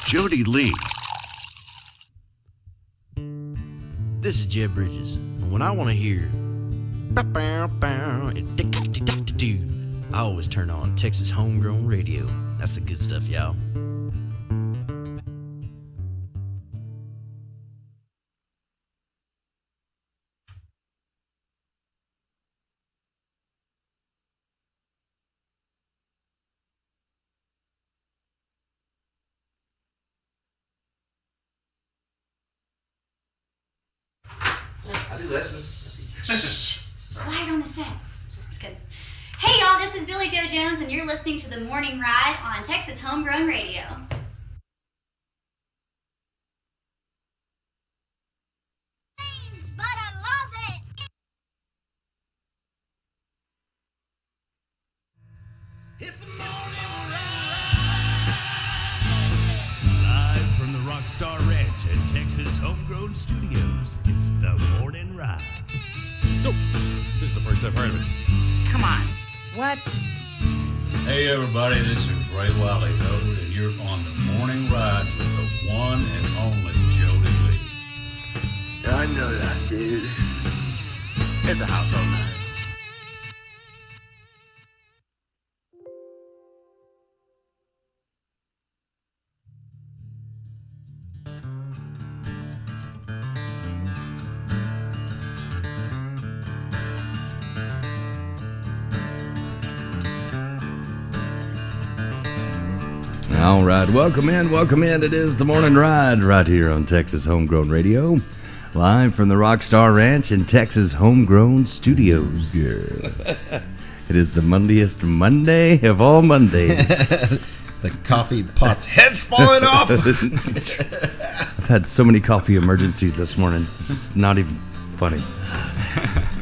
Jody Lee. This is Jeb Bridges, and when I want to hear I always turn on Texas Homegrown Radio. That's the good stuff, y'all. I do lessons. Shh! Quiet on the set. Just kidding. Hey y'all, this is Billy Joe Jones, and you're listening to The Morning Ride on Texas Homegrown Radio. But I love it! It's the morning ride. Live from the Rockstar Ranch at Texas Homegrown Studios, it's the morning ride. Nope. This is the first I've heard of it. Come on. What? Hey everybody, this is Ray Wiley Howard, and you're on the morning ride with the one and only Jody Lee. I know that, dude. It's a household name. All right, welcome in. It is the morning ride right here on Texas Homegrown Radio, live from the Rockstar Ranch in Texas Homegrown Studios. Yeah. It is the Mondayest Monday of all Mondays. The coffee pot's head's falling off. I've had so many coffee emergencies this morning. This is not even funny.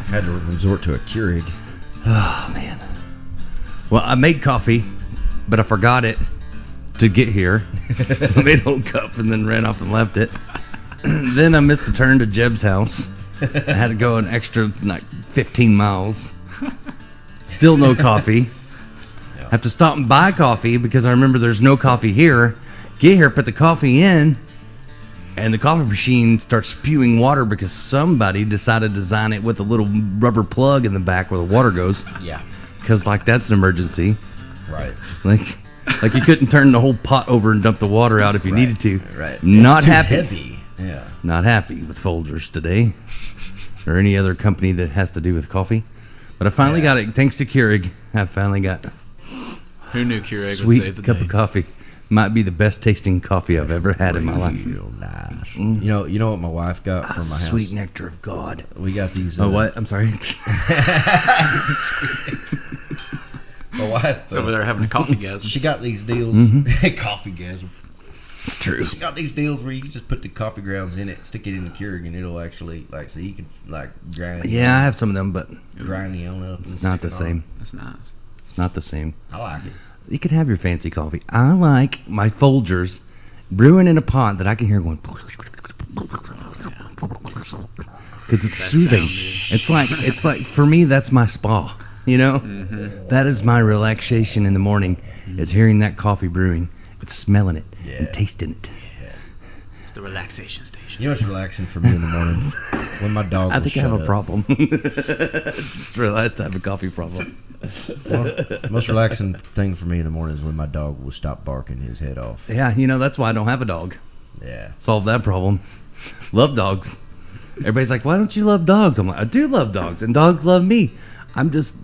Had to resort to a Keurig. Oh, man. Well, I made coffee, but I forgot it to get here. So I made a whole cup and then ran off and left it. Then I missed the turn to Jeb's house. I had to go an extra 15 miles. Still no coffee. Yeah. Have to stop and buy coffee because I remember there's no coffee here. Get here, put the coffee in, and the coffee machine starts spewing water because somebody decided to design it with a little rubber plug in the back where the water goes. Yeah. Because that's an emergency. Right. Like you couldn't turn the whole pot over and dump the water out if you needed to. Right. Not it's too happy. Heavy. Yeah. Not happy with Folgers today, or any other company that has to do with coffee. But I finally got it. Thanks to Keurig, I finally got Who knew Keurig would sweet save the cup day? of coffee. Might be the best tasting coffee I've ever had in my life. Real nice. You know what my wife got from my house? Sweet nectar of God. We got these. Oh, what? I'm sorry. My wife It's over there having a coffee gasm. She got these deals. Coffee gasm. It's true. She got these deals where you can just put the coffee grounds in it, stick it in the Keurig, and it'll actually so you can grind. Yeah, I have some of them, but grind the own up. it's not the same. That's nice. It's not the same. I like it. You can have your fancy coffee. I like my Folgers brewing in a pot that I can hear going because it's soothing. It's like for me that's my spa. You know, That is my relaxation in the morning. Is hearing that coffee brewing, it's smelling it and tasting it. It's the relaxation station. You know what's relaxing for me in the morning? When my dog will I think I have shut a up. problem. Just realized I have a coffee problem. The most relaxing thing for me in the morning is when my dog will stop barking his head off. Yeah, that's why I don't have a dog. Yeah. Solve that problem. Love dogs. Everybody's like, why don't you love dogs? I'm like, I do love dogs, and dogs love me. I'm just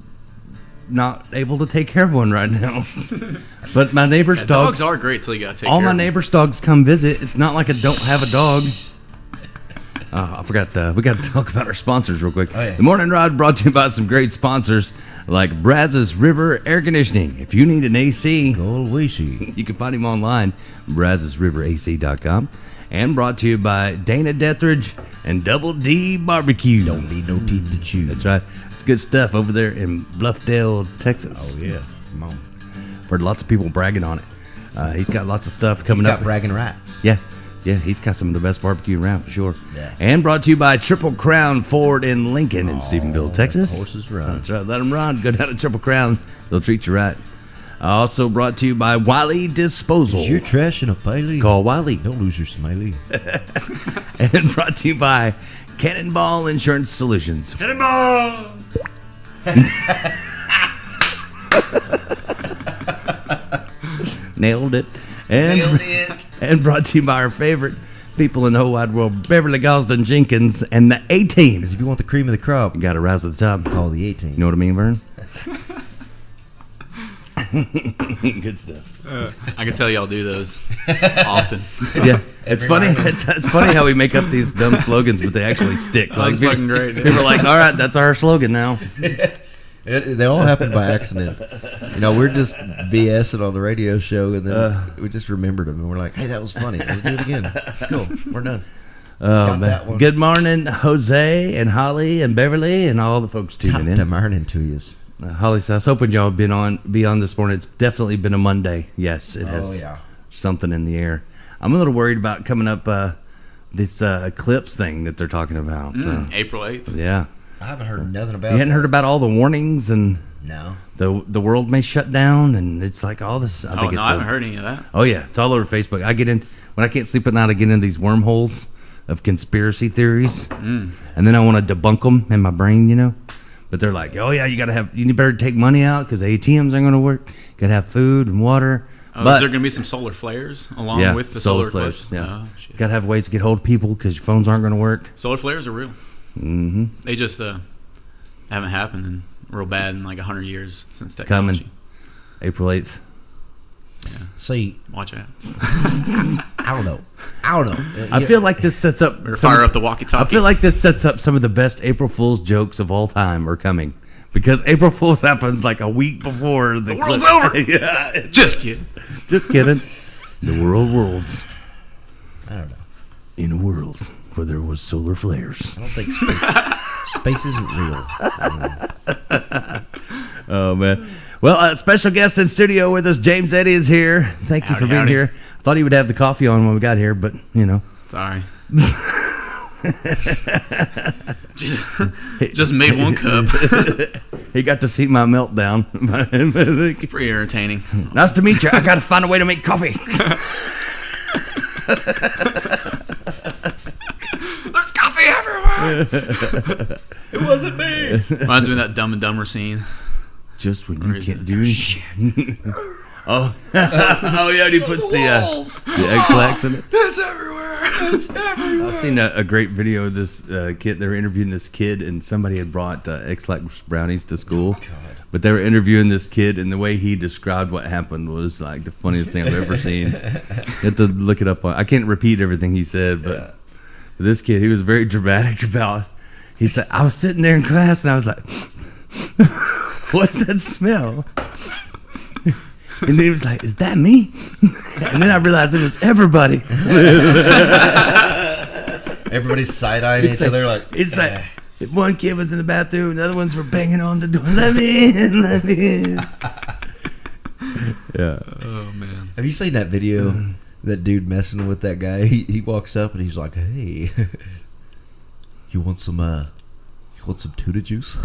not able to take care of one right now. But my neighbor's dogs dogs are great till you gotta take all care my of them. neighbor's dogs come visit. It's not like I don't have a dog. I forgot. We got to talk about our sponsors real quick. Oh, yeah. The Morning Ride brought to you by some great sponsors like Brazos River Air Conditioning. If you need an AC, Go Wishy. you can find him online, brazosriverac.com. And brought to you by Dana Dethridge and Double D Barbecue. Don't need no teeth to chew. That's right. It's good stuff over there in Bluffdale, Texas. Oh yeah. Come on. I've heard lots of people bragging on it. He's got lots of stuff coming He's up. got bragging rights. Yeah, he's got some of the best barbecue around for sure. Yeah. And brought to you by Triple Crown Ford in Lincoln in Stephenville, Texas. Horses run. That's right. Let them run. Go down to Triple Crown. They'll treat you right. Also brought to you by Wiley Disposal. Is your trash in a piley? Call Wiley. Don't lose your smiley. And brought to you by Cannonball Insurance Solutions. Cannonball! Nailed it. And brought to you by our favorite people in the whole wide world, Beverly Gosden Jenkins and the A-Team. If you want the cream of the crop, You got to rise at the top. call the A-Team. You know what I mean, Vern? Good stuff. I can tell y'all do those often. Yeah, it's funny. It's funny how we make up these dumb slogans, but they actually stick. That's people, fucking great, dude. People are like, "All right, that's our slogan now." They all happened by accident. We're just BSing on the radio show, and then we just remembered them, and we're like, "Hey, that was funny. Let's do it again." Cool, we're done. Oh Got man! that one. Good morning, Jose and Holly and Beverly and all the folks tuning in. Good morning to you. Holly says, "I was hoping y'all be on this morning. It's definitely been a Monday. Yes, it has. Oh, yeah. Something in the air. I'm a little worried about coming up this eclipse thing that they're talking about. So April 8th. yeah, I haven't heard nothing about you hadn't heard about all the warnings and No. the world may shut down and it's like all this. I think I haven't heard any of that. Oh yeah, it's all over Facebook. I get in when I can't sleep at night. I get in these wormholes of conspiracy theories, and then I want to debunk them in my brain, But they're like, oh yeah, you better take money out because ATMs aren't going to work. You got to have food and water. Oh, but is there going to be some solar flares along yeah, with the solar flares. eclipse? Yeah, Oh, shit. got to have ways to get hold of people because your phones aren't going to work. Solar flares are real. Mm-hmm. They just haven't happened in real bad in like 100 years since It's coming. technology. April 8th. See, Watch out. I don't know. I feel like this sets up. Or fire up the walkie-talkie. I feel like this sets up some of the best April Fool's jokes of all time are coming. Because April Fool's happens like a week before the world's over. Yeah. Just kidding. Just kidding. The worlds. I don't know. In a world where there was solar flares. I don't think space isn't real. Oh, man. Well, special guest in studio with us, James Eddy is here. Thank you for being howdy. here. I thought he would have the coffee on when we got here, but, Sorry. just made one cup. He got to see my meltdown. It's pretty entertaining. Nice to meet you. I got to find a way to make coffee. There's coffee everywhere. It wasn't me. Reminds me of that Dumb and Dumber scene. Just when Or you is can't it- do anything. Oh, yeah, and he puts the X-Lax in it. It's everywhere. It's everywhere. I've seen a great video of this kid. They were interviewing this kid, and somebody had brought X-Lax brownies to school. But they were interviewing this kid, and the way he described what happened was like the funniest thing I've ever seen. You have to look it up. I can't repeat everything he said, but this kid, he was very dramatic about. He said, "I was sitting there in class, and I was like, what's that smell?" And he was like, "Is that me?" And then I realized it was everybody. Everybody's side-eyeing each other like... It's like if one kid was in the bathroom, the other ones were banging on the door. Let me in, let me in. Yeah. Oh man. Have you seen that video? That dude messing with that guy. He walks up and he's like, "Hey, you want some tuna juice?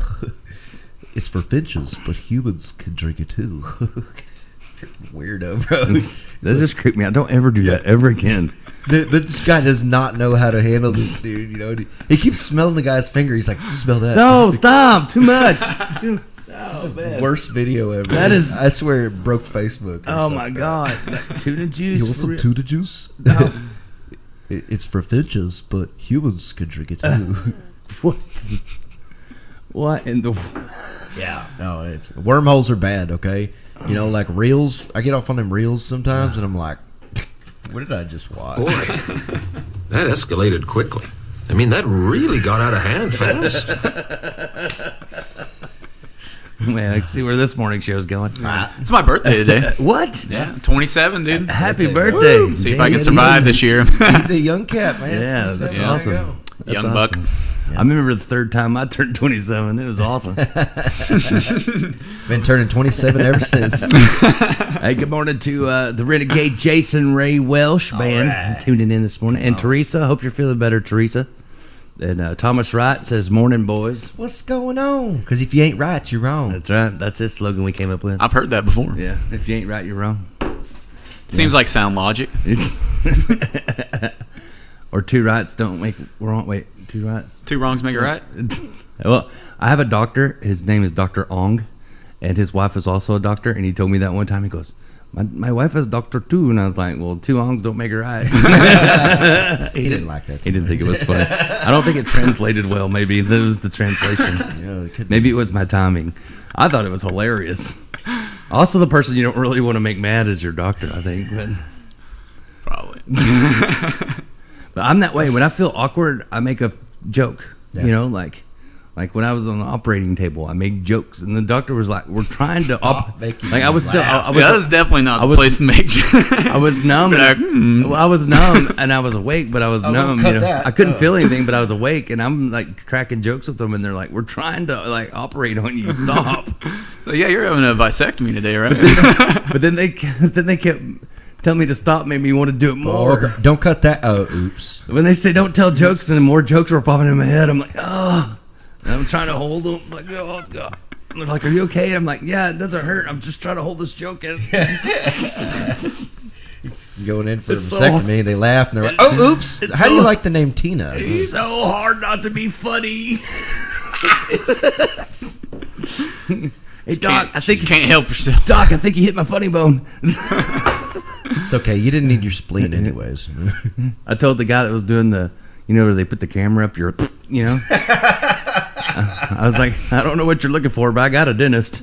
It's for finches, but humans can drink it too." Weirdo, bro. That just creeped me out. Don't ever do that ever again. This guy does not know how to handle this dude. He keeps smelling the guy's finger. He's like, "Smell that." No, stop. Too much. Worst video ever. That is- I swear it broke Facebook. or Oh my something. God. Tuna juice. You want for some real? tuna juice? No. It's for finches, but humans can drink it too. What? What in the? Yeah. No, it's wormholes are bad, okay? Like reels. I get off on them reels sometimes and I'm like, what did I just watch? Boy, that escalated quickly. I mean, that really got out of hand fast. Man, I can see where this morning show's going. It's my birthday today. What? Yeah, 27, dude. Happy birthday. Woo! See if I can James survive Eddie. this year. He's a young cat, man. Yeah, that's Yeah. awesome. That's Young buck. awesome. I remember the third time I turned 27. It was awesome. Been turning 27 ever since. Hey, good morning to the Renegade Jason Ray Welsh band tuning in this morning. And Teresa, hope you're feeling better, Teresa. And Thomas Wright says, "Morning, boys." What's going on? Because if you ain't right, you're wrong. That's right. That's his slogan we came up with. I've heard that before. Yeah. If you ain't right, you're wrong. Seems like sound logic. Or two rights don't make wrong. Wait, two rights. Two wrongs make a right. Well, I have a doctor. His name is Dr. Ong, and his wife is also a doctor. And he told me that one time. He goes, My wife is doctor too. And I was like, well, two Ongs don't make a right. He didn't like that. He didn't think it was funny. I don't think it translated well. Maybe that was the translation. Maybe it was my timing. I thought it was hilarious. Also, the person you don't really want to make mad is your doctor, I think. But Probably. But I'm that way. When I feel awkward, I make a joke. Yeah. You know, like when I was on the operating table, I made jokes, and the doctor was like, "We're trying to I was still. I was, that was definitely not the place to make jokes. I was numb. Well, I was numb, and I was awake, but I was numb. You know, I couldn't feel anything, but I was awake, and I'm like cracking jokes with them, and they're like, "We're trying to like operate on you. Stop." So, yeah, you're having a vasectomy today, right? But then they kept telling me to stop, made me want to do it more. Don't cut that. Oh, oops. When they say don't tell jokes, and then more jokes were popping in my head, I'm like, oh. And I'm trying to hold them. Like, oh, God. And they're like, are you okay? I'm like, yeah, it doesn't hurt. I'm just trying to hold this joke in. Going in for a vasectomy, they laugh, and they're like, oh, oops. How do you like the name Tina? It's so hard not to be funny. Hey, Doc, I think you can't help yourself. Doc, I think you hit my funny bone. It's okay. You didn't need your spleen anyways. I told the guy that was doing the, where they put the camera up your, I was like, I don't know what you're looking for, but I got a dentist,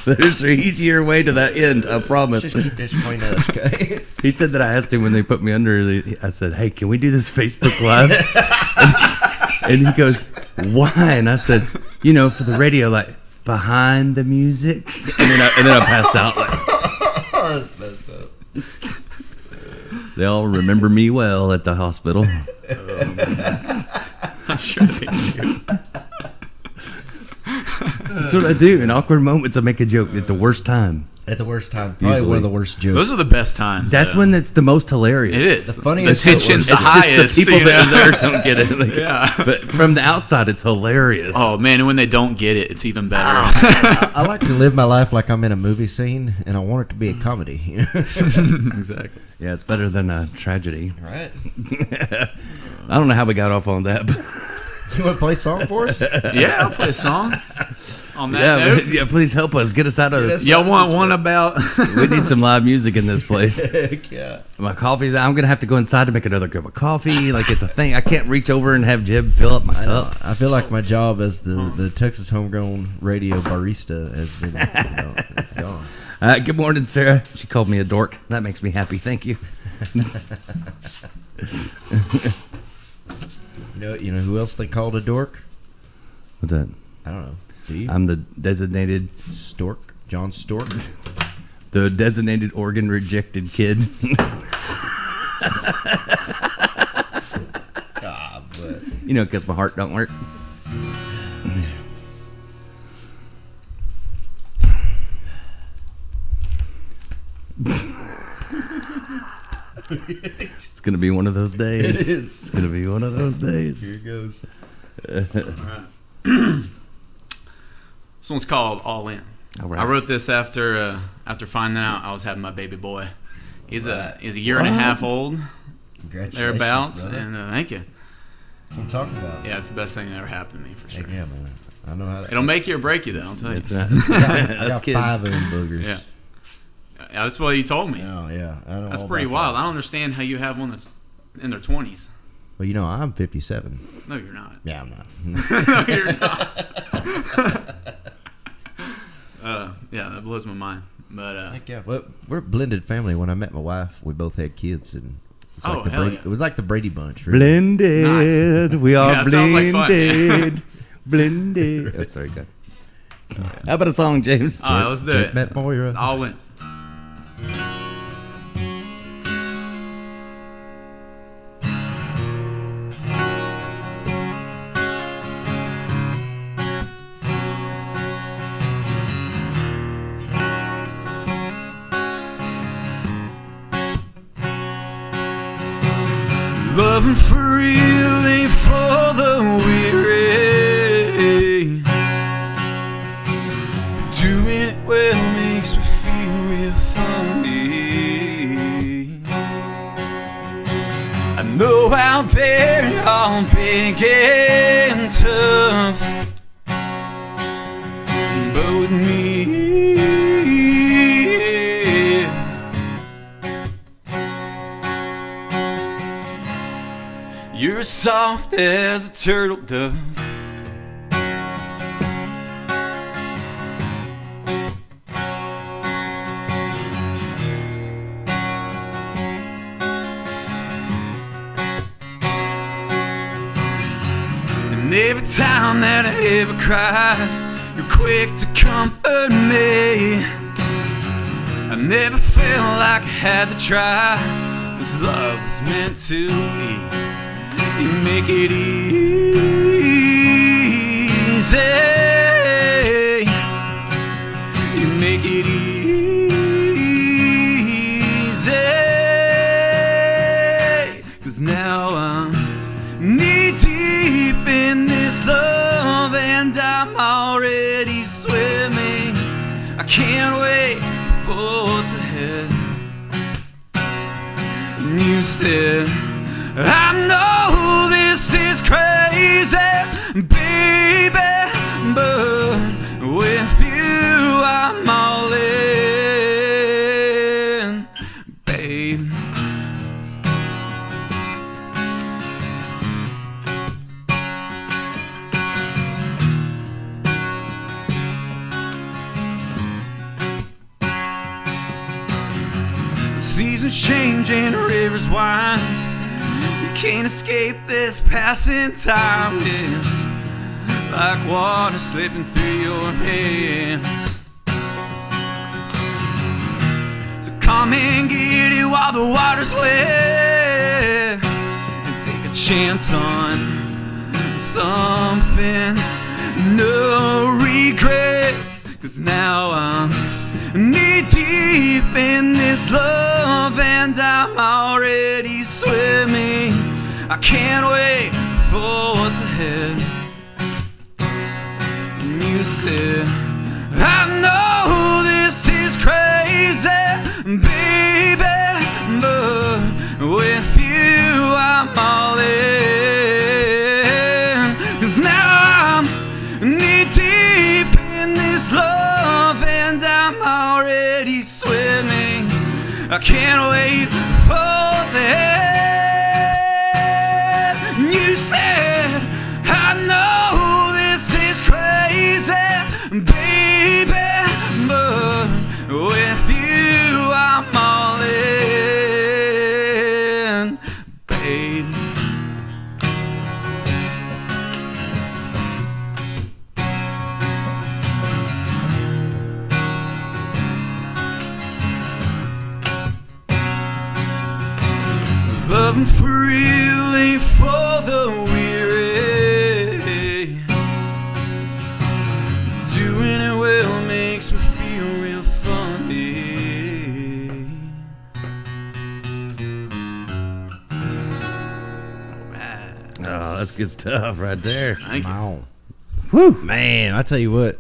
There's an easier way to that end, I promise. Just keep this point up, okay? He said that I asked him when they put me under, I said, hey, can we do this Facebook Live? And he goes, why? And I said, for the radio, like, behind the music. And then I passed out. Like, That's messed up. They all remember me well at the hospital. I'm sure they do. That's what I do. In awkward moments, I make a joke at the worst time. At the worst time. Probably Usually. one of the worst jokes. Those are the best times. That's when it's the most hilarious. It is. The funniest. The tension's the It's highest. just the people that are there don't get it. Like, Yeah. But from the outside, it's hilarious. Oh, man, and when they don't get it, it's even better. I like to live my life like I'm in a movie scene, and I want it to be a comedy. Exactly. Yeah, it's better than a tragedy. Right. I don't know how we got off on that. But You want to play a song for us? Yeah, I'll play a song. On that note. yeah, please help us. Get us out of this. Y'all want one about... We need some live music in this place. Heck yeah. My coffee's I'm going to have to go inside to make another cup of coffee. Like, it's a thing. I can't reach over and have Jeb fill up my cup. I feel like my job as the Texas Homegrown Radio barista has been, it's gone. Good morning, Sarah. She called me a dork. That makes me happy. Thank you. You know who else they called a dork? What's that? I don't know. Do you? I'm the designated Stork? John Stork? The designated organ rejected kid. God bless. Because my heart don't work. It's gonna be one of those days. It is. It's gonna be one of those days. Here it goes. This one's called All In. All right. I wrote this after finding out I was having my baby boy. He's a year and a half old, Congratulations, thereabouts, brother. and thank you. What are you talking about? Yeah, it's the best thing that ever happened to me for sure. Heck yeah, man. I know how to. It'll make you or break you, though. I'll tell you. That's right. I That's got kids. 5 of them boogers. Yeah. Yeah, that's what you told me. Oh, yeah. I know That's all pretty about wild. that. I don't understand how you have one that's in their 20s. Well, I'm 57. No, you're not. Yeah, I'm not. No, you're not. Yeah, that blows my mind. But Heck yeah. Well, we're a blended family. When I met my wife, we both had kids, and it's like Oh, the hell Brady. yeah. It was like the Brady Bunch. Really. Blended. Nice. We are Yeah, it sounds like fun. blended. Blended. Oh, sorry, good. How about a song, James? all right, let's do Jake it. met Moira. All in. Loving for real ain't for the weary. Doing it well makes me feel real funny. I know out there y'all big and tough, but with me, you're soft as a turtle dove. And every time that I ever cried, you're quick to comfort me. I never felt like I had to try, 'cause love is meant to be. You make it easy. You make it easy. 'Cause now I'm knee deep in this love, and I'm already swimming. I can't wait for what's ahead. And you said, I know this is crazy, baby, but with you I'm all in, babe. Seasons change and rivers wind. Can't escape this passing time. It's like water slipping through your hands. So come and get it while the water's wet, and take a chance on something. No regrets, 'cause now I'm knee deep in this love, and I'm already swimming. I can't wait for what's ahead. And you said, I know this is crazy, baby, but with you I'm all in. 'Cause now I'm knee deep in this love, and I'm already swimming. I can't wait for what's ahead. You said, I know this is crazy, baby, but with you I'm all in, babe. Loving for real ain't for the weary. Doing it well makes me feel real funny. Oh, that's good stuff right there. Thank you. Wow. Whew, man, I tell you what.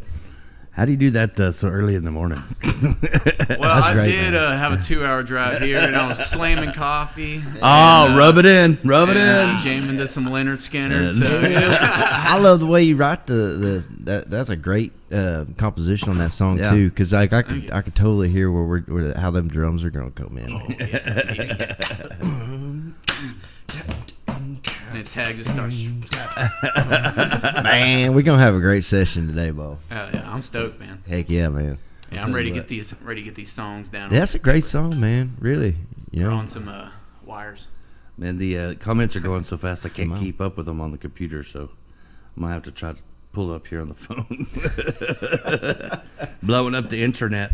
How do you do that so early in the morning? Well, That's I great, did have a 2-hour drive here, and I was slamming coffee. Oh, rub it in. Rub it and in. jamming to some Leonard Skinner. Yeah. So, yeah. I love the way you write that's a great composition on that song too, because like I could totally hear where how them drums are gonna come in. Oh, and the tag just starts. Man, we're gonna have a great session today, Bo. Yeah, I'm stoked, man. Heck yeah, man. Yeah, I'm ready to get these songs down. That's a great song, man. Really, you We're know. on some wires. Man, the comments are going so fast I can't Come on. keep up with them on the computer, so I'm gonna have to try to pull up here on the phone. Blowing up the internet.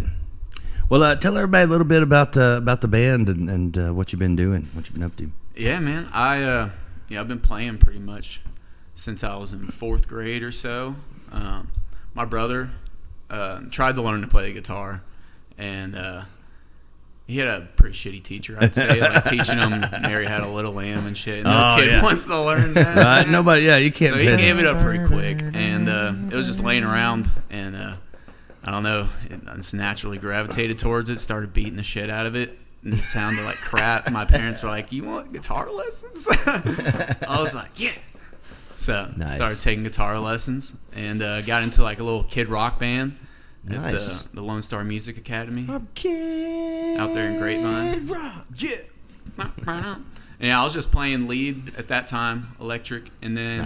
Well, tell everybody a little bit about the band and what you've been doing, what you've been up to. Yeah, man. I've been playing pretty much since I was in 4th grade or so. My brother tried to learn to play the guitar, and He had a pretty shitty teacher, I'd say, like teaching him Mary Had a Little Lamb and shit. No kid wants to learn that. Right? Nobody, you can't. So he gave it up pretty quick, and it was just laying around, and I don't know, I just naturally gravitated towards it, started beating the shit out of it, and it sounded like crap. My parents were like, "You want guitar lessons?" I was like, "Yeah." So started taking guitar lessons, and got into like a little kid rock band. At the Lone Star Music Academy out there in Grapevine. Yeah, I was just playing lead at that time, electric, and then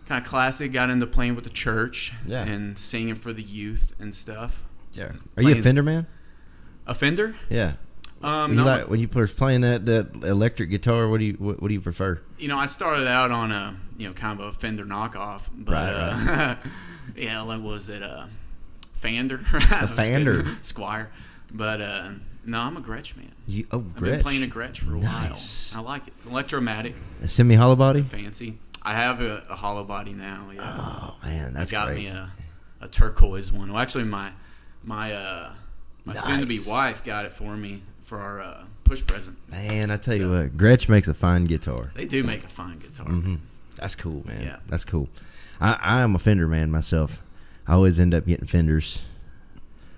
kind of classic. Got into playing with the church and singing for the youth and stuff. Yeah, are you a Fender man? A Fender? Yeah. No, like, when you were playing that electric guitar, what do you prefer? I started out on a kind of a Fender knockoff, but right. yeah, like was it Fander? A Fander. Squire. But no, I'm a Gretsch man. Gretsch. I've been playing a Gretsch for a Nice. while. I like it. It's electromatic. A semi-hollow body? Fancy. I have a hollow body now. Yeah. Oh man, that's got great. Me a turquoise one. Well, actually, my soon-to-be wife got it for me for our push present. Man, I tell you what, Gretsch makes a fine guitar. They do make a fine guitar. Mm-hmm. That's cool, man. Yeah. That's cool. I am a Fender man myself. I always end up getting Fenders.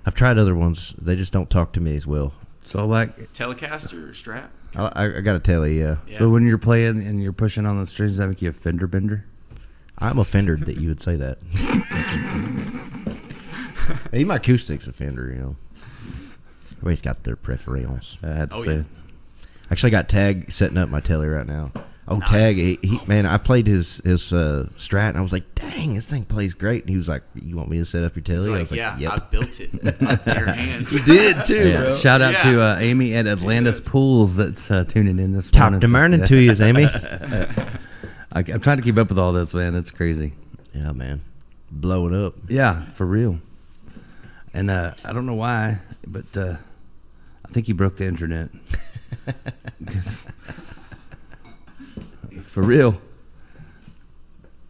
I've tried other ones. They just don't talk to me as well. So like Telecaster or Strat? I got to tell you, yeah. So when you're playing and you're pushing on the strings, does that make you a fender bender? I'm offended that you would say that. Even my acoustic's a Fender, Everybody's got their preference. I had to say. Yeah. Actually, I got Tag setting up my telly right now. Oh, Nice. Tag, he man, I played his Strat, and I was like, dang, this thing plays great. And he was like, you want me to set up your telly? I was like, yeah, yep. I built it with your hands. You did, too, Yeah. bro. Shout out to Amy at Atlantis Pools that's tuning in this Top morning. demanding to you, Amy. I'm trying to keep up with all this, man. It's crazy. Yeah, man. Blowing up. Yeah, for real. And I don't know why, but I think you broke the internet. For real.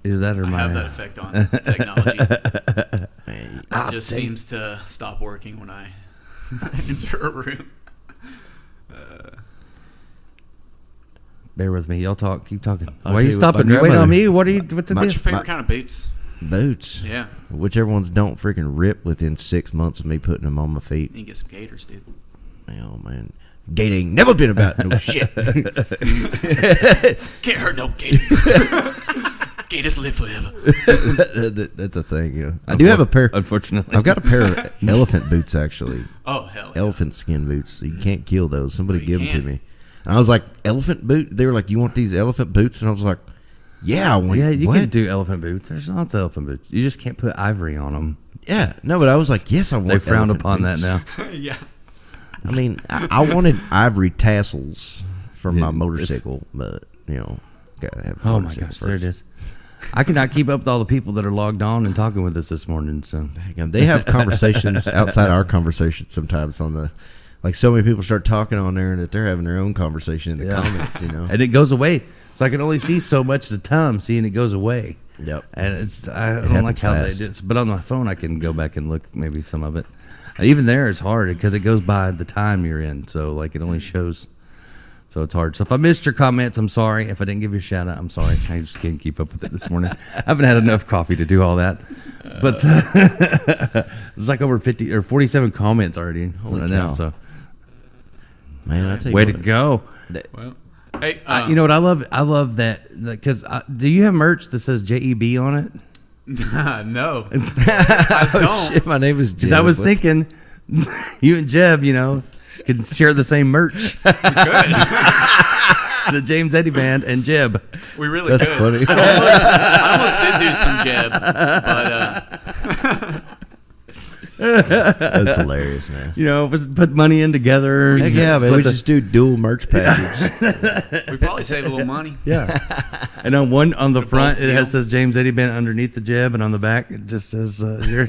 Either that or I my... have that effect on technology. It just seems to stop working when I enter a room. Bear with me. Y'all talk. Keep talking. I'll Why are you tell you what, stopping? my You wait on grandmother- me? What's the What's deal? your favorite kind of boots? Boots. Yeah. Whichever ones don't freaking rip within 6 months of me putting them on my feet. You can get some Gators, dude. Oh, man. Gate ain't never been about no shit. Can't hurt no Gator. Gators live forever. That's a thing, I do have a pair. Unfortunately. I've got a pair of elephant boots, actually. Oh, hell yeah. Elephant skin boots. So you can't kill those. Somebody You give them to can. me. And I was like, elephant boot? They were like, you want these elephant boots? And I was like, yeah. I want, Yeah, you what? can do elephant boots. There's lots of elephant boots. You just can't put ivory on them. Yeah. No, but I was like, yes, I want They frown elephant upon boots. that now. Yeah. I mean, I wanted ivory tassels for my Yeah, motorcycle, but, gotta have a Oh my motorcycle gosh, there it first. is. I cannot keep up with all the people that are logged on and talking with us this morning. So They have conversations outside our conversation sometimes on the, like so many people start talking on there and that they're having their own conversation in the comments, and it goes away. So I can only see so much at a time. See, and it goes away. Yep. And I don't like happens how fast. they do it. But on my phone, I can go back and look maybe some of it. Even there, it's hard because it goes by the time you're in. So like it only shows. So it's hard. So if I missed your comments, I'm sorry. If I didn't give you a shout out, I'm sorry. I just can't keep up with it this morning. I haven't had enough coffee to do all that. But there's like over 50 or 47 comments already right now. cow. So Man, I tell you way what, to go. Well, hey, You know what I love? I love that because do you have merch that says JEB on it? no. I don't. Shit, my name is Jeb. Because I was thinking you and Jeb, could share the same merch. We could. The James Eddie Band and Jeb. We really That's could. funny. I almost did do some Jeb, but That's hilarious, man. Put money in together. Heck yeah, man. Split We the- just do dual merch packages. we probably save a little money. Yeah. And on the front, it deal. says James Eddie Band underneath the Jeb, and on the back, it just says, your.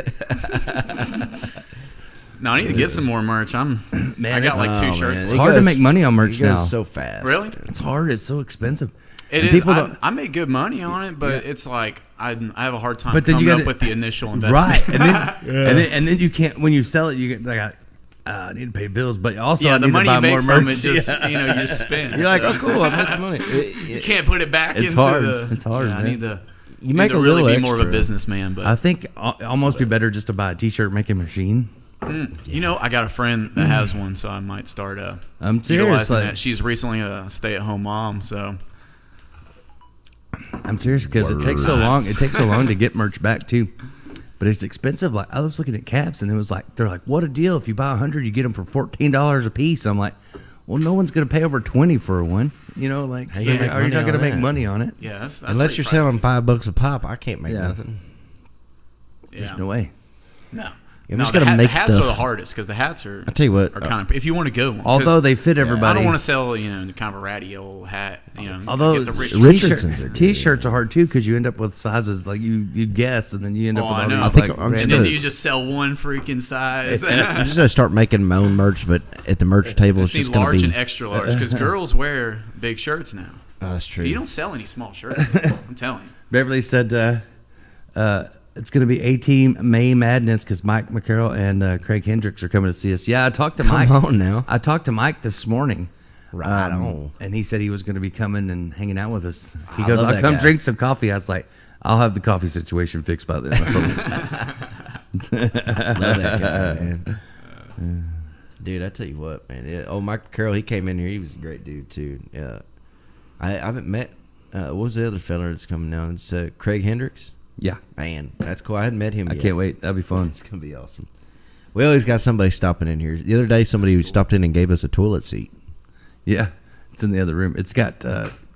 No, I need to get some more merch. I got it's- like two Oh, shirts. man. It's It hard to goes- make money on merch it goes now. so fast. Really? It's hard. It's so expensive. It And is. people don't- I make good money on it, but it's like I have a hard time But then you coming gotta- up with the initial investment. Right. And then, and then you can't, when you sell it, you get like I need to pay bills, but also Yeah, I the need money to you buy more make from merch. it just you just spend. You're like, so. oh, cool, I made some money. You can't put it back It's into hard. the. It's hard, Yeah, I man. need to. You make a really little be more of a extra. businessman, but I think almost be better just to buy a T-shirt making machine. you know, I got a friend that has one, so I might start I'm serious. utilizing Like, that. She's recently a stay-at-home mom, so I'm serious because it takes so long. It takes so long to get merch back too, but it's expensive. Like I was looking at caps, and it was like they're like, "What a deal! If you buy 100, you get them for $14 a piece." I'm like, "Well, no one's gonna pay over 20 for one." You know, like, How so you make are you money not gonna on make that? money on it? yeah. That's Unless pretty you're selling pricey. $5 a pop, I can't make Yeah. nothing. Yeah. There's no way. No. I'm No, just gonna make the hats stuff. are the hardest because the hats are. I tell you what, are kind of if you want to go one. 'cause Although they fit I everybody. don't want to sell kind of a ratty old hat. Although get the rich Richardson's are T-shirts are hard too because you end up with sizes like you guess, and then you end up Oh, with I all know. these I think like I'm just and random- then you just sell one freaking size. I'm just gonna start making my own merch, but at the merch table, it's Just need just gonna large be. and extra large because girls wear big shirts now. Oh, that's true. You don't sell any small shirts. I'm telling you. Beverly said it's going to be A-Team May Madness because Mike McCarroll and Craig Hendricks are coming to see us. Yeah, I talked to Mike. Come on now. I talked to Mike this morning. Right on. And he said he was going to be coming and hanging out with us. He I goes, love I'll that come guy. drink some coffee. I was like, I'll have the coffee situation fixed by then. I promise. Love that guy, man. Dude, I tell you what, man. Mike Carroll, he came in here. He was a great dude too. Yeah, I haven't met. What was the other fella that's coming down? It's Craig Hendricks. Yeah. Man, that's cool. I hadn't met him I yet. can't wait. That'll be fun. It's gonna be awesome. We always got somebody stopping in here. The other day, somebody stopped in and gave us a toilet seat. Yeah. It's in the other room. It's got,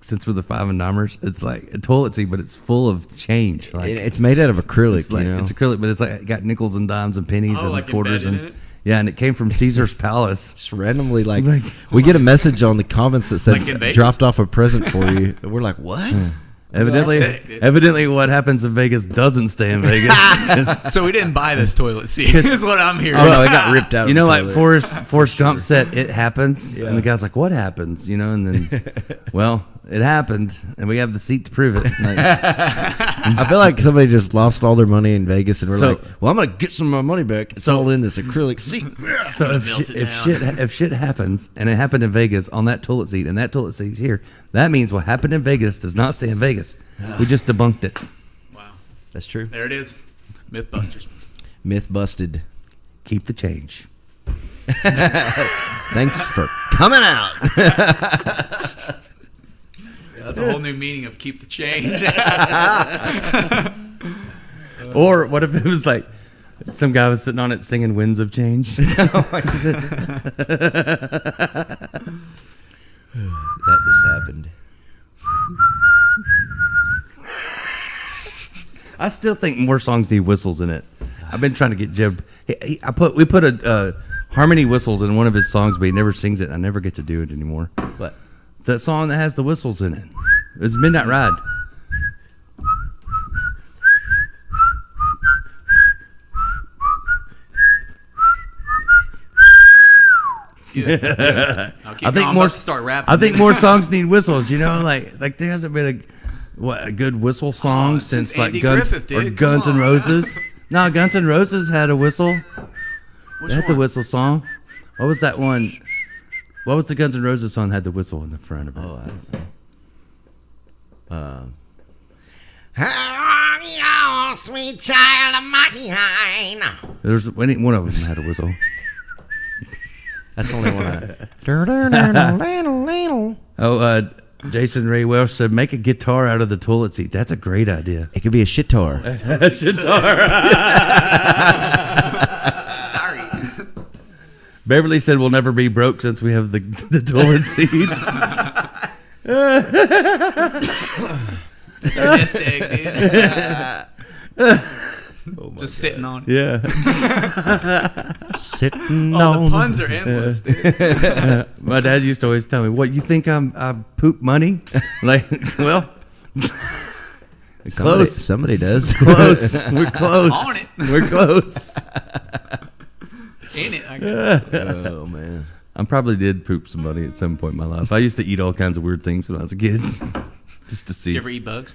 since we're the Five and Dimers, it's like a toilet seat, but it's full of change. Like, It's made out of acrylic. it's like, you know? it's acrylic, but it's like got nickels and dimes and pennies Oh, and like quarters embedded and in it? yeah, and it came from Caesar's Palace. Just randomly, like we get a message on the comments that Like says in Vegas? dropped off a present for you. And we're like, what? sick, dude. Evidently, what happens in Vegas doesn't stay in Vegas. 'Cause- So we didn't buy this toilet seat. Is what I'm hearing. Oh no, it got ripped out. you of know, the like toilet. Forrest Gump said, "It happens," Yeah. and the guy's like, "What happens?" You know, and then, well, it happened, and we have the seat to prove it. Like, I feel like somebody just lost all their money in Vegas, and we're So- like, "Well, I'm gonna get some of my money back. It's all in this acrylic seat." so if shit happens, and it happened in Vegas on that toilet seat, and that toilet seat's here, that means what happened in Vegas does not stay in Vegas. We just debunked it. Wow. That's true. There it is. Mythbusters. Myth busted. Keep the change. Thanks for coming out. That's a whole new meaning of keep the change. Or what if it was like some guy was sitting on it singing "Winds of Change"? That just happened. I still think more songs need whistles in it. I've been trying to get Jeb. We put a harmony whistles in one of his songs, but he never sings it. I never get to do it anymore. What? That song that has the whistles in it. It's Midnight Ride. I think more start rapping. I think more songs need whistles. You know, like there hasn't been a good whistle song since like Andy Griffith, dude. Come Guns N' on. Roses. No, Guns N' Roses had a whistle. Which They had the one? whistle song. What was that one? What was the Guns N' Roses song that had the whistle in the front of it? Oh, I don't know. How are you, sweet child of mine? There's one of them had a whistle. That's the only one I. Oh, Jason Ray Welsh said, "Make a guitar out of the toilet seat." That's a great idea. It could be a shitar. Beverly said, "We'll never be broke since we have the toilet seat." It's your nest egg, dude. Just sitting on it. Yeah. Sitting Oh, on the puns are endless, dude. My dad used to always tell me, "What, you think I poop money?" Like, well, close. Somebody does. Close. We're close. On it. We're close. In it, I guess. Oh man. I probably did poop some money at some point in my life. I used to eat all kinds of weird things when I was a kid, just to see. You ever eat bugs?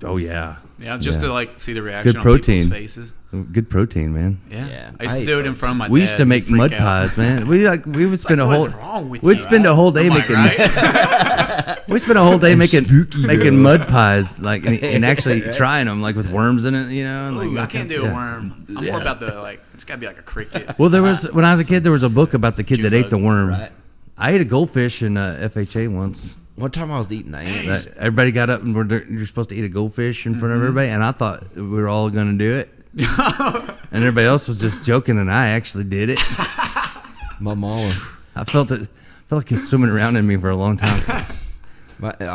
Oh yeah. Yeah, just Yeah. to like see the reaction Good on protein. people's faces. Good protein, man. Yeah. I used to do it in front of my dad. We used to make He'd freak mud out. pies, man. We would spend a What's whole wrong with we'd you? spend a whole day Am I making right? we spent a whole day making spooky, mud pies, like and actually trying them, like with worms in it, you know. And like Ooh, I all can't kinds do of- a worm. I'm more about the it's gotta be like a cricket. Well, there was when I was a kid, there was a book about the kid that ate the worm. Right. I ate a goldfish in FHA once. One time I was eating ants. Everybody got up and you're supposed to eat a goldfish in front of everybody, and I thought we were all going to do it. And everybody else was just joking, and I actually did it. My mama. I felt like it's swimming around in me for a long time.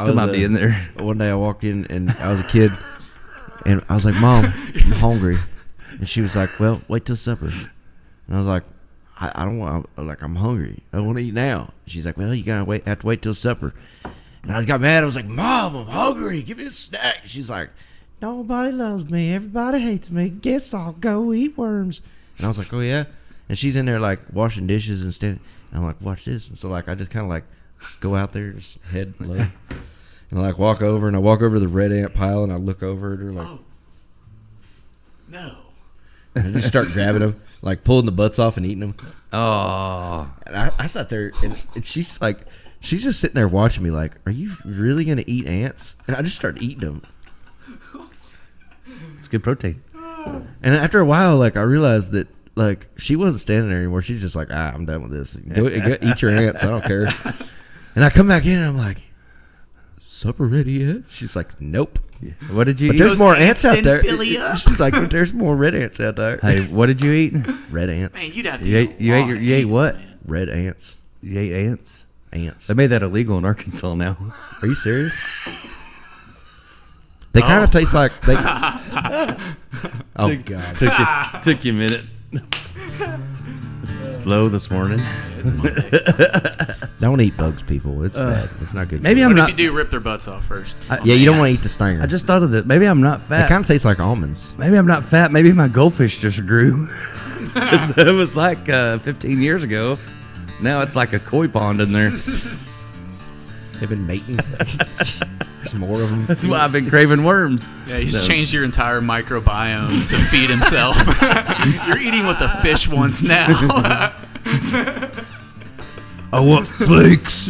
Still might be in there. One day I walked in and I was a kid, and I was like, "Mom, I'm hungry," and she was like, "Well, wait till supper." And I was like, "I don't want. I'm hungry. I want to eat now." She's like, "Well, you gotta have to wait till supper." And I got mad. I was like, "Mom, I'm hungry. Give me a snack." She's like, "Nobody loves me. Everybody hates me. Guess I'll go eat worms." And I was like, "Oh yeah." And she's in there like washing dishes and standing. And I'm like, "Watch this." And so like I just kind of like go out there, just head low, and I like walk over, and I walk over to the red ant pile, and I look over at her like, No. and I just start grabbing them, like pulling the butts off and eating them. Oh, And I sat there, and she's like, she's just sitting there watching me like, "Are you really gonna eat ants?" And I just started eating them. it's good protein. And after a while, like I realized that like she wasn't standing there anymore. She's just like, "I'm done with this. Go eat your ants. I don't care." And I come back in, and I'm like, "Supper ready yet?" She's like, "Nope." What did you But eat? there's more ants out there. fill you up. She's like, "But there's more red ants out there." Hey, what did you eat? Red ants. Man, you'd have to You eat ate, you ate, you ate what? Red ants. You ate ants? Ants. They made that illegal in Arkansas now. Are you serious? They kind of taste like they. Oh God! Took you a minute. It's slow this morning. Don't eat bugs, people. It's bad. It's not good. Maybe for I'm What not. if you do rip their butts off first? Yeah, you don't want to eat the stinger. I just thought of that. Maybe I'm not It fat. kind of tastes like almonds. Maybe I'm not fat. Maybe my goldfish just grew. It was like 15 years ago. Now it's like a koi pond in there. They've been mating. There's more of them. That's why I've been craving worms. Yeah, he's changed your entire microbiome to feed himself. You're eating what the fish wants now. I want flakes.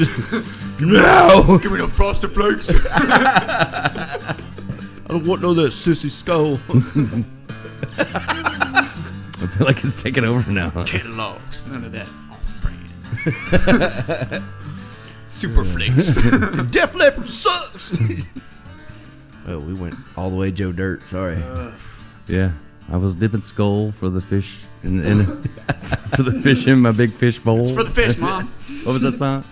No. Give me the frosted flakes. I don't want none of that sissy skull. I feel like it's taking over now. Kellogg's, none of that off-brand. Super flakes. Def Leppard sucks. Oh, we went all the way Joe Dirt. Sorry. Yeah, I was dipping skull for the fish and for the fish in my big fish bowl. It's for the fish, Mom. What was that song?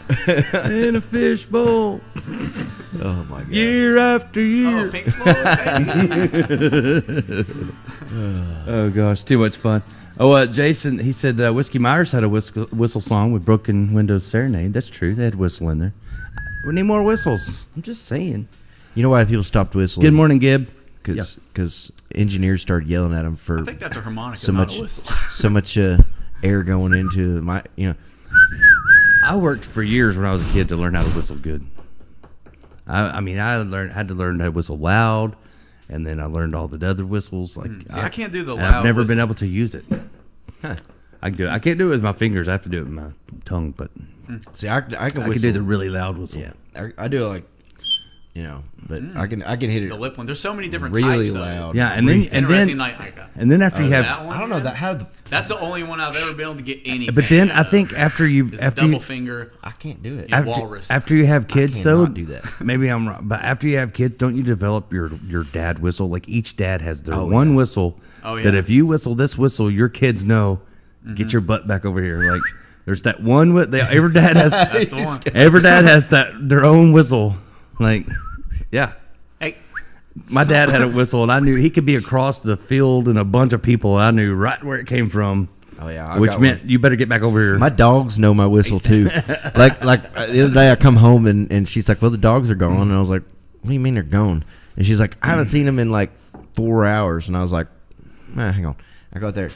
In a fish bowl, Oh my God. year after year. Oh, Pink Floyd. Oh gosh, too much fun. Oh, Jason, he said Whiskey Myers had a whistle song with Broken Windows Serenade. That's true. They had whistle in there. We need more whistles. I'm just saying. You know why people stopped whistling? Good morning, Gib. Because engineers started yelling at them for I think that's a harmonica, so not much, a whistle. so much air going into my, I worked for years when I was a kid to learn how to whistle good. I had to learn how to whistle loud, and then I learned all the other whistles. Like See, I can't do the and loud I've never been whistle. able to use it. I can do it. I can't do it with my fingers. I have to do it with my tongue. But See, I can whistle. I can do the really loud whistle. Yeah, I do it like, but I can hit it The lip one. There's so many different really types loud. of it. Yeah, and then It's interesting, like and then after you have, that one, I don't know yeah. that how. That's the only one I've ever been able to get any. but then I think after you is after double you, finger. I can't do it. Yeah. walrus. after you have kids though, cannot do that. Maybe I'm wrong, but after you have kids, don't you develop your dad whistle? Like each dad has their Oh, one yeah. whistle. Oh, yeah. That if you whistle this whistle, your kids know. Get your butt back over here. Like there's that one. Every dad has. That's the one. Every dad has their own whistle. Like, yeah. Hey, My dad had a whistle, and I knew he could be across the field and a bunch of people, and I knew right where it came from. Oh yeah, I Which got meant one. you better get back over here. My dogs know my whistle too. like the other day, I come home and she's like, "Well, the dogs are gone," and I was like, "What do you mean they're gone?" And she's like, "I haven't seen them in like 4 hours," and I was like, hang on." I go out there.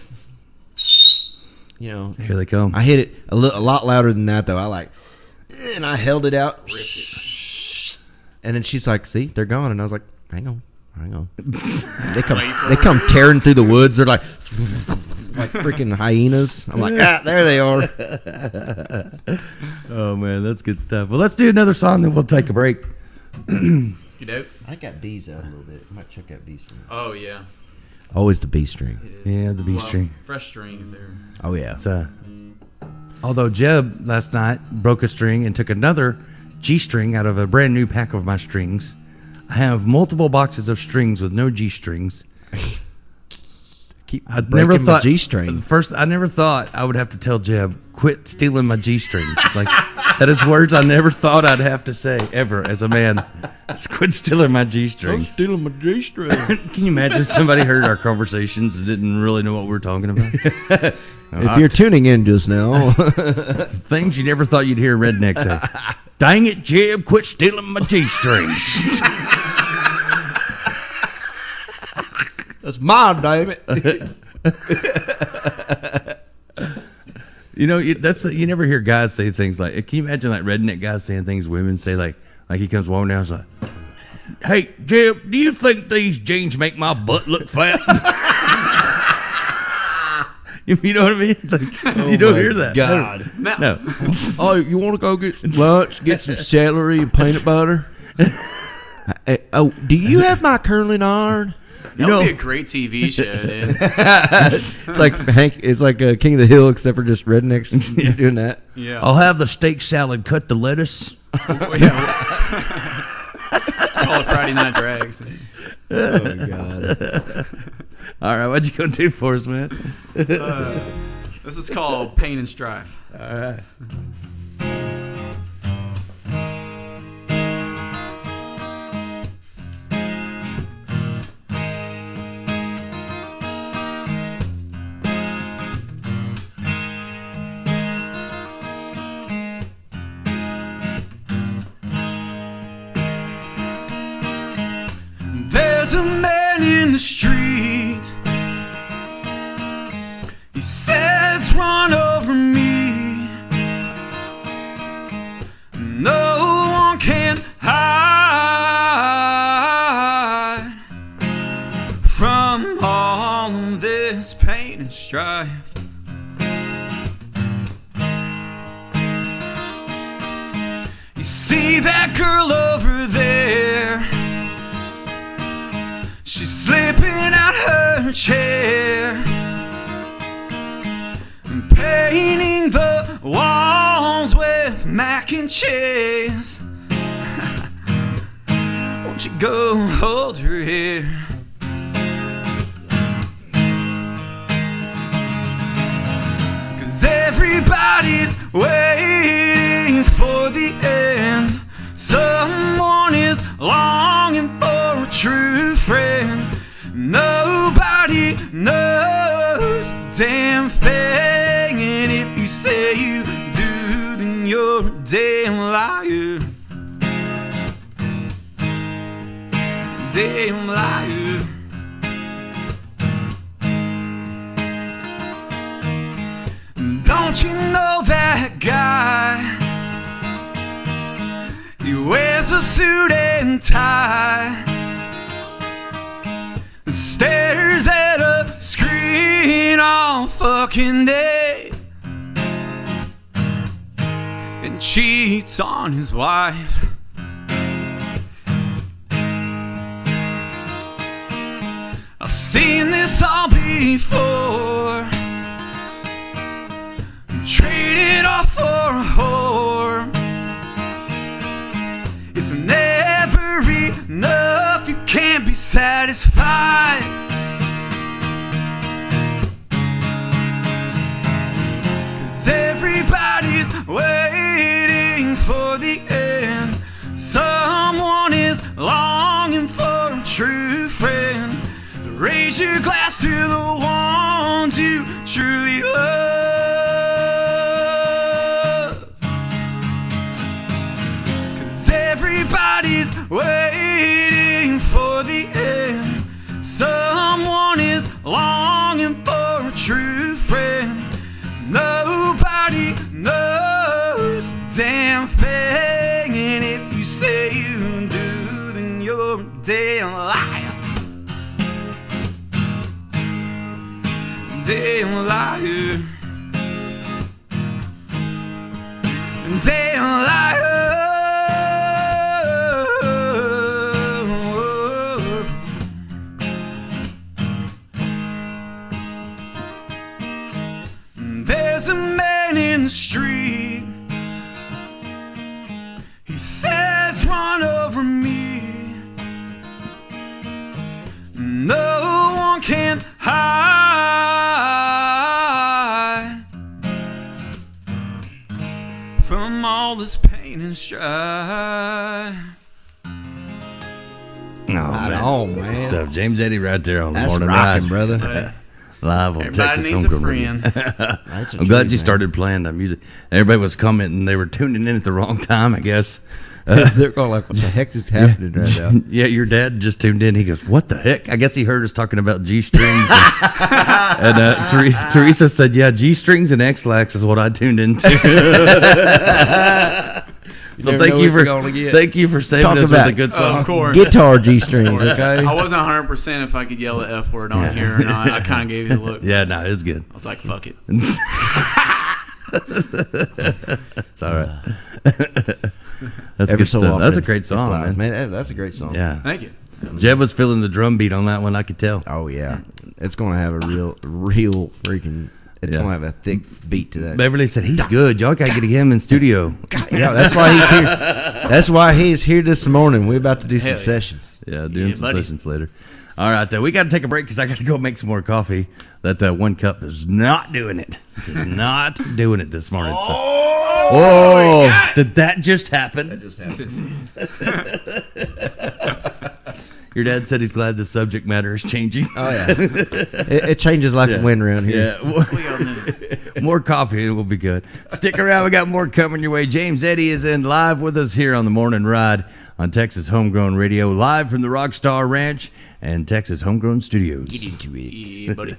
Here they come. I hit it a lot louder than that though. And I held it out, and then she's like, "See, they're gone," and I was like, "Hang on, Hang on. They come tearing through the woods. They're like freaking hyenas. I'm like, there they are. Oh man, that's good stuff. Well, let's do another song, then we'll take a break. You know? I got B's out a little bit. I might check out B string. Oh yeah. Always the B string. Yeah, the B string. Fresh strings there. Oh yeah. It's, although Jeb last night broke a string and took another G string out of a brand new pack of my strings. I have multiple boxes of strings with no G strings. I'd never thought G string. First, I never thought I would have to tell Jeb, quit stealing my G strings. Like that is words I never thought I'd have to say ever as a man. Just quit stealing my G strings. I'm stealing my G string. Can you imagine if somebody heard our conversations and didn't really know what we were talking about? If you're tuning in just now, things you never thought you'd hear rednecks say. Dang it, Jeb, quit stealing my G strings. That's mine, damn it. You know, you never hear guys say things like. Can you imagine like redneck guys saying things women say like he comes walking down and like, "Hey, Jeb, do you think these jeans make my butt look fat?" You know what I mean? Like, you don't hear that. God. No. Oh, you want to go get some lunch, get some celery and peanut butter? Oh, do you have my curling iron? That would be a great TV show, dude. It's like Hank. It's like King of the Hill, except for just rednecks doing that. Yeah. I'll have the steak salad. Cut the lettuce. Call it Friday Night Drags. Oh God. All right, what you gonna do for us, man? This is called Pain and Strife. All right. There's a man in the street. He says, run over me. No one can hide from all of this pain and strife. You see that girl over there? She's slipping out her chair, painting the walls with mac and cheese. Won't you go hold her hair? 'Cause everybody's waiting for the end. Someone is longing for a true friend. Nobody knows a damn thing, and if you say you do, then you're a damn liar. Damn liar. Don't you know that guy? He wears a suit and tie, stares at a screen all fucking day, and cheats on his wife. I've seen this all before. Traded off for a whore. It's never enough, you can't be satisfied. 'Cause everybody's waiting for the end. Someone is longing for a true friend. Raise your glass to the ones you truly love. 'Cause everybody's waiting for the end. Someone is longing for a true friend. Nobody knows a damn thing, and if you say you do, then you're a damn liar. damn liar. Damn liar. There's a man in the street. He says, run over me. No one can hide from all this pain and strife. Oh, man. Good stuff. James Eddie right there on the That's morning rocking, ride. brother. Live on Everybody Texas needs a Homegrown Radio. friend. I'm glad you started playing that music. Everybody was commenting. They were tuning in at the wrong time, I guess. They're going like, what the heck is happening right now? Yeah, your dad just tuned in. He goes, what the heck? I guess he heard us talking about G-strings. And Teresa said, yeah, G-strings and X-Lax is what I tuned into. So thank you for saving us with a good song. Of course. Guitar G-strings, okay? I wasn't 100% if I could yell the F word on here or not. I kind of gave you the look. Yeah, no, it was good. I was like, fuck it. It's all right. That's good stuff. That's a great song, man. That's a great song. Yeah. Thank you. Jeb was feeling the drum beat on that one, I could tell. Oh, yeah. It's going to have a real freaking... It's going to have a thick beat to that. Beverly said, he's good. Y'all got to get him in studio. Yeah, that's why he's here. That's why he's here this morning. We're about to do some sessions. Yeah, doing some sessions later. All right, we got to take a break because I got to go make some more coffee. That one cup is not doing it. It's not doing it this morning. Oh, did that just happen? That just happened. Your dad said he's glad the subject matter is changing. Oh, yeah. It changes like the wind around here. Yeah. More coffee and we'll be good. Stick around. We got more coming your way. James Eddie is in live with us here on the Morning Ride on Texas Homegrown Radio, live from the Rockstar Ranch and Texas Homegrown Studios. Get into it. Yeah, buddy.